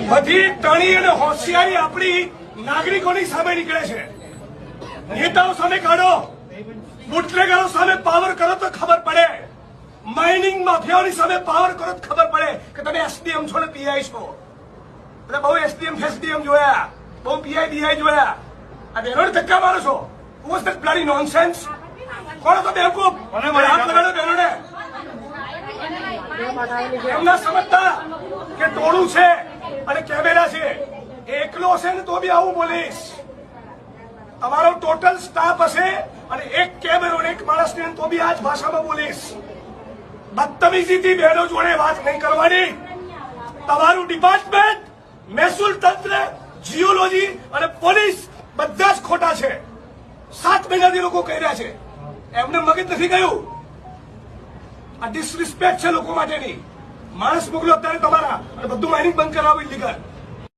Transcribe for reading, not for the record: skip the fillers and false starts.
બધી ટણી અને હોશિયારી આપણી નાગરિકોની સામે નીકળે છે. નેતાઓ સામે કાઢો, બુટલેગરો સામે પાવર કરો તો ખબર પડે, માઇનિંગ માફિયાઓની સામે પાવર કરો તો ખબર પડે કે તમે એસડીએમ છો ને પીઆઈ છો. એટલે બહુ એસડીએમ જોયા, બહુ પીઆઈ જોયા. આ બહેનોને ધક્કા મારો છો. Was that bloody nonsense? કોણ તો બેવકૂફ? હાથ લગાડો બહેનોને. એમના સમજતા કે ટોળું છે અને કેમેરા છે. એકલો હશે ને તો બી આવું બોલીશ. તમારો ટોટલ સ્ટાફ હશે અને એક કેમેરો એક માણસને તો બી આ જ ભાષામાં બોલીશ. બદતમીજીથી બહેનો જોડે વાત નહીં કરવાની. તમારું ડિપાર્ટમેન્ટ, મહેસૂલ તંત્ર, જીઓલોજી અને પોલીસ બધા જ ખોટા છે. 7 મહિનાથી લોકો કહી રહ્યા છે, એમને મગજ નથી ગયું. આ ડિસરિસ્પેક્ટ છે લોકો માટેની. માણસ મોકલો અત્યારે તમારા અને બધું માઇનિંગ બંધ કરાવો ઇલીગલ.